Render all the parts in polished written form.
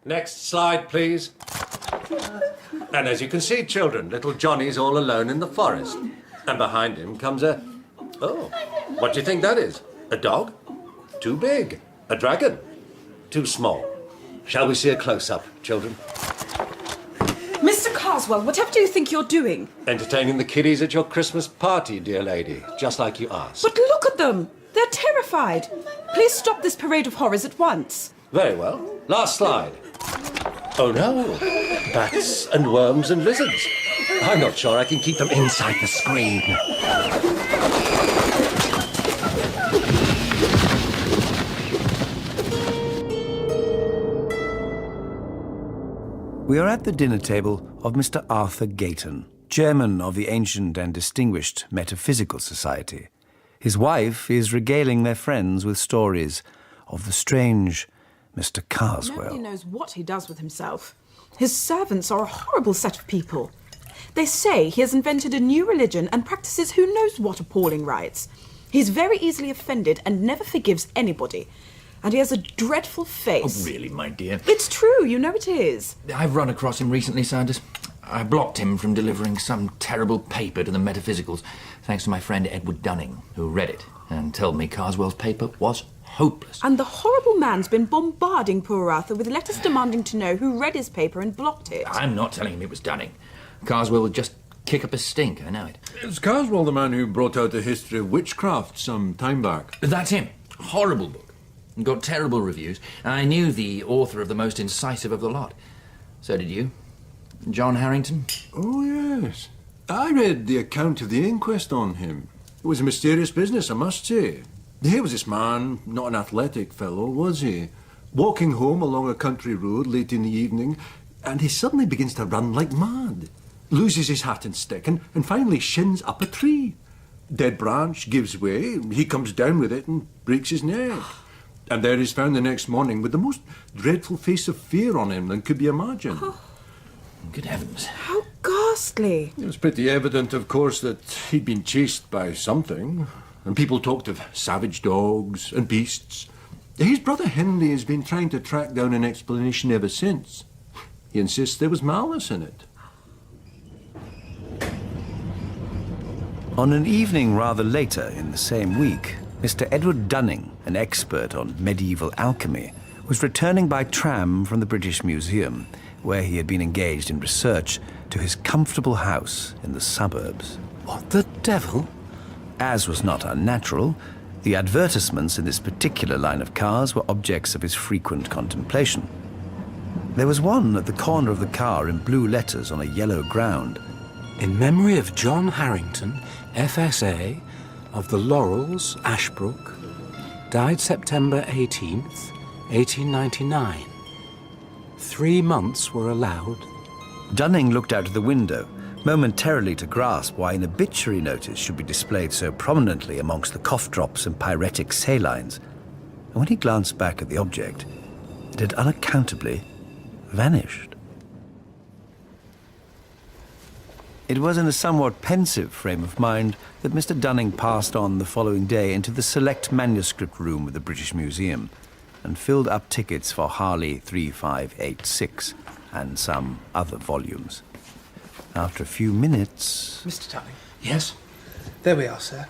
Next slide, please. And as you can see, children, little Johnny's all alone in the forest. And behind him comes a... Oh, what do you think that is? A dog? Too big. A dragon? Too small. Shall we see a close-up, children? Mr. Carswell, whatever do you think you're doing? Entertaining the kiddies at your Christmas party, dear lady, just like you asked. But look at them. They're terrified. Please stop this parade of horrors at once. Very well. Last slide. Oh, no. Bats and worms and lizards. I'm not sure I can keep them inside the screen. We are at the dinner table of Mr. Arthur Gayton, chairman of the ancient and distinguished Metaphysical Society. His wife is regaling their friends with stories of the strange Mr. Carswell. Nobody knows what he does with himself. His servants are a horrible set of people. They say he has invented a new religion and practices who knows what appalling rites. He's very easily offended and never forgives anybody. And he has a dreadful face. Oh, really, my dear? It's true, you know it is. I've run across him recently, Sanders. I blocked him from delivering some terrible paper to the Metaphysicals, thanks to my friend Edward Dunning, who read it and told me Carswell's paper was hopeless. And the horrible man's been bombarding poor Arthur with letters demanding to know who read his paper and blocked it. I'm not telling him it was Dunning. Carswell would just kick up a stink, I know it. Is Carswell the man who brought out a history of witchcraft some time back? That's him. Horrible book. Got terrible reviews. I knew the author of the most incisive of the lot. So did you. John Harrington? Oh, yes. I read the account of the inquest on him. It was a mysterious business, I must say. Here was this man, not an athletic fellow, was he? Walking home along a country road late in the evening, and he suddenly begins to run like mad. Loses his hat and stick, and finally shins up a tree. Dead branch gives way, he comes down with it and breaks his neck. And there he's found the next morning with the most dreadful face of fear on him than could be imagined. Oh. Good heavens. How ghastly. It was pretty evident, of course, that he'd been chased by something. And people talked of savage dogs and beasts. His brother Henry has been trying to track down an explanation ever since. He insists there was malice in it. On an evening rather later in the same week, Mr. Edward Dunning, an expert on medieval alchemy, was returning by tram from the British Museum, where he had been engaged in research, to his comfortable house in the suburbs. What the devil? As was not unnatural, the advertisements in this particular line of cars were objects of his frequent contemplation. There was one at the corner of the car in blue letters on a yellow ground. In memory of John Harrington, FSA, of the Laurels, Ashbrook, died September 18th, 1899. 3 months were allowed. Dunning looked out of the window, momentarily to grasp why an obituary notice should be displayed so prominently amongst the cough drops and pyretic salines. And when he glanced back at the object, it had unaccountably vanished. It was in a somewhat pensive frame of mind that Mr. Dunning passed on the following day into the select manuscript room of the British Museum and filled up tickets for Harley 3586 and some other volumes. After a few minutes... Mr. Dunning. Yes? There we are, sir.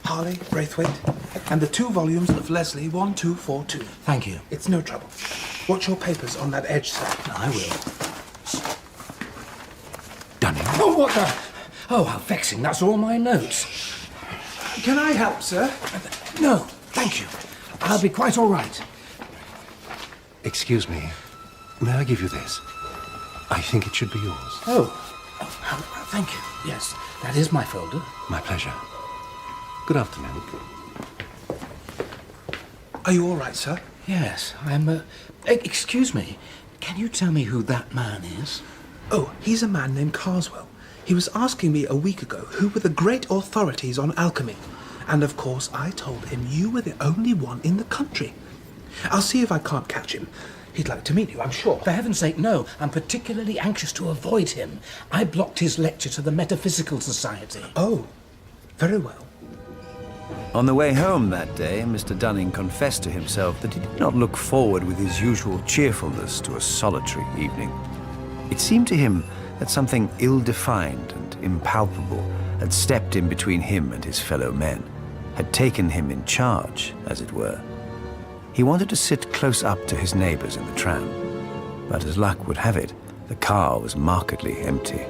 Harley, Braithwaite, and the 2 volumes of Leslie 1242. Thank you. It's no trouble. Watch your papers on that edge, sir. I will. Dunning. Oh, what the... Oh, how vexing. That's all my notes. Can I help, sir? No, thank you. I'll be quite all right. Excuse me. May I give you this? I think it should be yours. Oh, thank you. Yes, that is my folder. My pleasure. Good afternoon. Are you all right, sir? Yes, I'm... excuse me. Can you tell me who that man is? Oh, he's a man named Carswell. He was asking me a week ago who were the great authorities on alchemy. And of course, I told him you were the only one in the country. I'll see if I can't catch him. He'd like to meet you, I'm sure. For heaven's sake, no. I'm particularly anxious to avoid him. I blocked his lecture to the Metaphysical Society. Oh, very well. On the way home that day, Mr. Dunning confessed to himself that he did not look forward with his usual cheerfulness to a solitary evening. It seemed to him that something ill-defined and impalpable had stepped in between him and his fellow men, had taken him in charge, as it were. He wanted to sit close up to his neighbors in the tram, but as luck would have it, the car was markedly empty.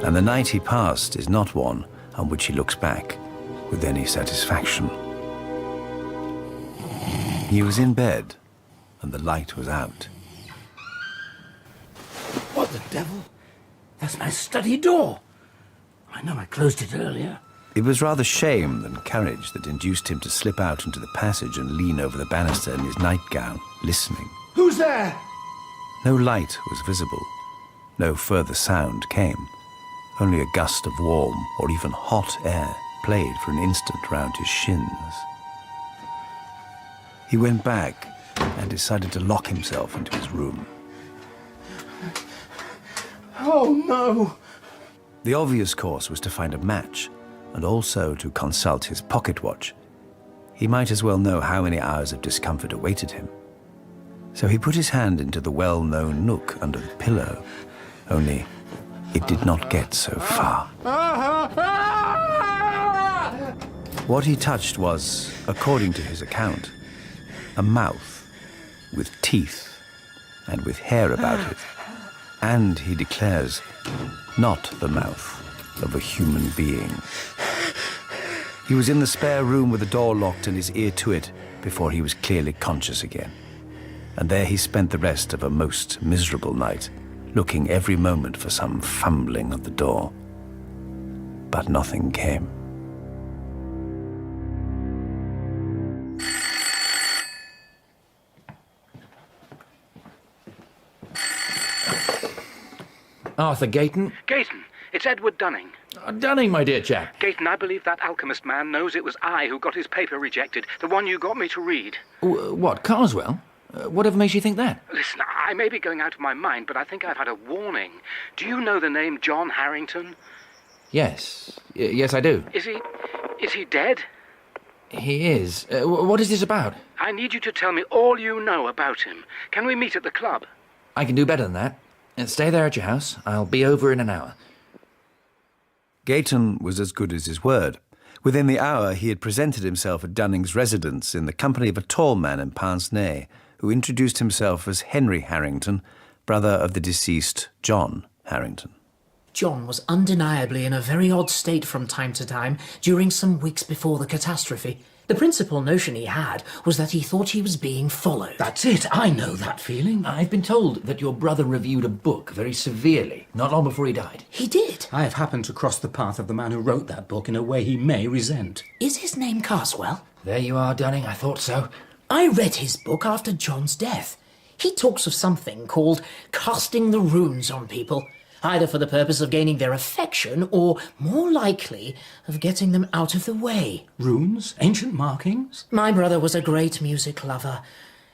And the night he passed is not one on which he looks back with any satisfaction. He was in bed, and the light was out. What the devil? That's my study door. I know I closed it earlier. It was rather shame than courage that induced him to slip out into the passage and lean over the banister in his nightgown, listening. Who's there? No light was visible. No further sound came. Only a gust of warm or even hot air played for an instant round his shins. He went back and decided to lock himself into his room. Oh, no. The obvious course was to find a match and also to consult his pocket watch. He might as well know how many hours of discomfort awaited him. So he put his hand into the well-known nook under the pillow, only it did not get so far. What he touched was, according to his account, a mouth with teeth and with hair about it. And, he declares, not the mouth of a human being. He was in the spare room with the door locked and his ear to it before he was clearly conscious again. And there he spent the rest of a most miserable night, looking every moment for some fumbling at the door. But nothing came. Arthur Gayton? Gayton, it's Edward Dunning. Dunning, my dear chap. Gayton, I believe that alchemist man knows it was I who got his paper rejected, the one you got me to read. What, Carswell? Whatever makes you think that? Listen, I may be going out of my mind, but I think I've had a warning. Do you know the name John Harrington? Yes. Yes, I do. Is he dead? He is. What is this about? I need you to tell me all you know about him. Can we meet at the club? I can do better than that. Stay there at your house. I'll be over in an hour. Gayton was as good as his word. Within the hour, he had presented himself at Dunning's residence in the company of a tall man in pince-nez, who introduced himself as Henry Harrington, brother of the deceased John Harrington. John was undeniably in a very odd state from time to time during some weeks before the catastrophe. The principal notion he had was that he thought he was being followed. That's it. I know that feeling. I've been told that your brother reviewed a book very severely, not long before he died. He did? I have happened to cross the path of the man who wrote that book in a way he may resent. Is his name Carswell? There you are, Dunning. I thought so. I read his book after John's death. He talks of something called casting the runes on people, either for the purpose of gaining their affection or, more likely, of getting them out of the way. Runes? Ancient markings? My brother was a great music lover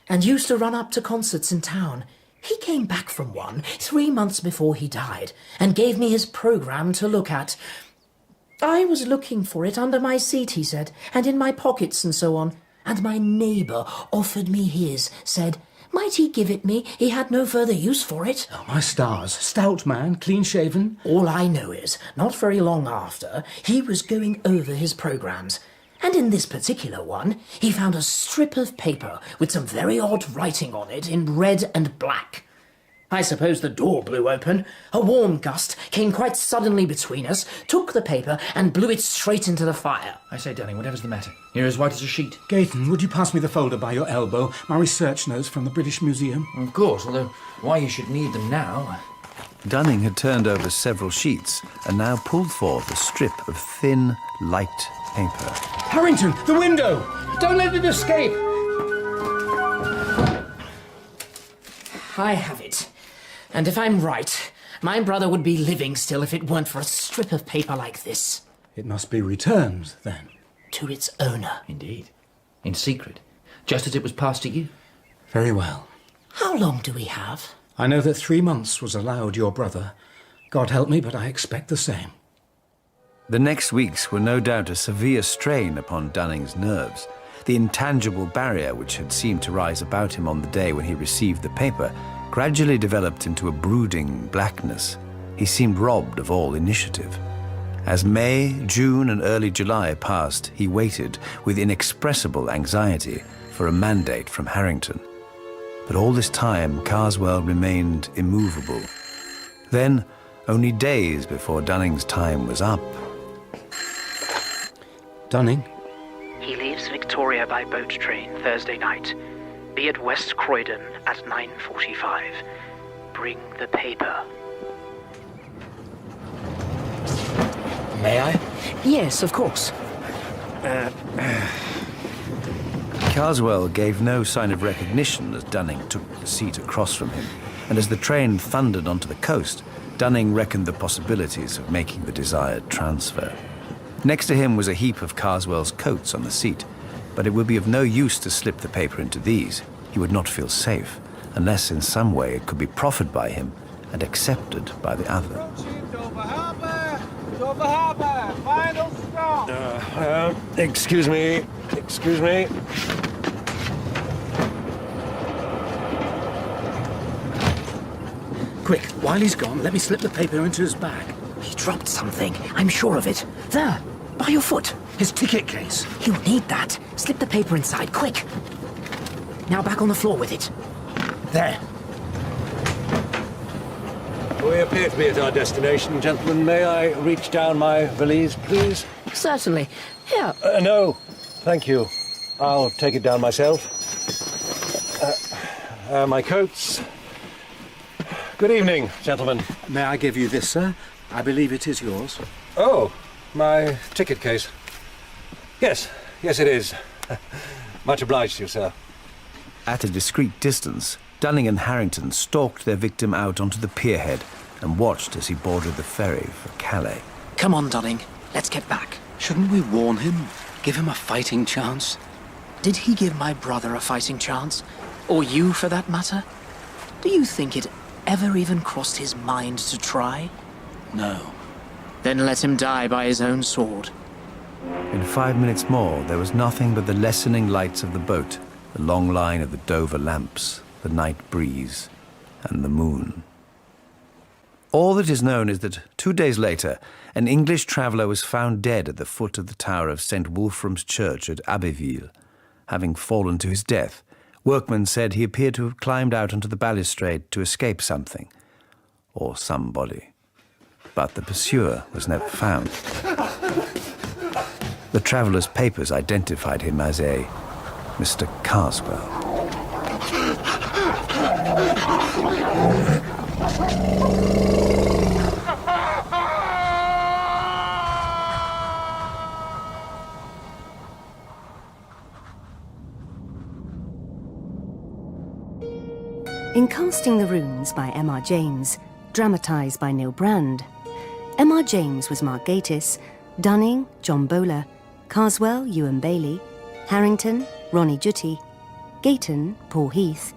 and used to run up to concerts in town. He came back from one 3 months before he died and gave me his programme to look at. I was looking for it under my seat, he said, and in my pockets and so on, and my neighbour offered me his, said, might he give it me? He had no further use for it. Oh, my stars. Stout man, clean-shaven. All I know is, not very long after, he was going over his programmes. And in this particular one, he found a strip of paper with some very odd writing on it in red and black. I suppose the door blew open. A warm gust came quite suddenly between us, took the paper and blew it straight into the fire. I say, Dunning, whatever's the matter? You're as white as a sheet. Gayton, would you pass me the folder by your elbow? My research notes from the British Museum. Of course, although why you should need them now... Dunning had turned over several sheets and now pulled forth a strip of thin, light paper. Harrington, the window! Don't let it escape! I have it. And if I'm right, my brother would be living still if it weren't for a strip of paper like this. It must be returned, then. To its owner. Indeed. In secret. Just as it was passed to you. Very well. How long do we have? I know that 3 months was allowed your brother. God help me, but I expect the same. The next weeks were no doubt a severe strain upon Dunning's nerves. The intangible barrier which had seemed to rise about him on the day when he received the paper gradually developed into a brooding blackness. He seemed robbed of all initiative. As May, June, and early July passed, he waited with inexpressible anxiety for a mandate from Harrington. But all this time, Carswell remained immovable. Then, only days before Dunning's time was up. Dunning? He leaves Victoria by boat train Thursday night. Be at West Croydon at 9:45. Bring the paper. May I? Yes, of course. Carswell gave no sign of recognition as Dunning took the seat across from him, and as the train thundered onto the coast, Dunning reckoned the possibilities of making the desired transfer. Next to him was a heap of Carswell's coats on the seat, but it would be of no use to slip the paper into these. He would not feel safe, unless in some way it could be proffered by him and accepted by the other. Excuse me. Excuse me. Quick, while he's gone, let me slip the paper into his bag. He dropped something. I'm sure of it. There, by your foot. His ticket case. He'll need that. Slip the paper inside, quick. Now back on the floor with it. There. We appear to be at our destination, gentlemen. May I reach down my valise, please? Certainly. Here. No, thank you. I'll take it down myself. My coats. Good evening, gentlemen. May I give you this, sir? I believe it is yours. Oh, my ticket case. Yes, yes it is. Much obliged to you, sir. At a discreet distance, Dunning and Harrington stalked their victim out onto the pierhead and watched as he boarded the ferry for Calais. Come on, Dunning. Let's get back. Shouldn't we warn him? Give him a fighting chance? Did he give my brother a fighting chance? Or you, for that matter? Do you think it ever even crossed his mind to try? No. Then let him die by his own sword. In 5 minutes more, there was nothing but the lessening lights of the boat, the long line of the Dover lamps, the night breeze, and the moon. All that is known is that 2 days later, an English traveller was found dead at the foot of the tower of St. Wolfram's Church at Abbeville. Having fallen to his death, workmen said he appeared to have climbed out onto the balustrade to escape something, or somebody. But the pursuer was never found. The traveller's papers identified him as a Mr. Carswell. In Casting the Runes by M.R. James, dramatised by Neil Brand, M.R. James was Mark Gatiss, Dunning, John Bowler, Carswell, Ewan Bailey, Harrington, Ronnie Jutty, Gayton, Paul Heath,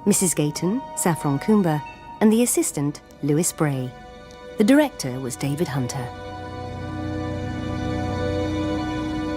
Mrs. Gayton, Saffron Coomber, and the assistant, Lewis Bray. The director was David Hunter.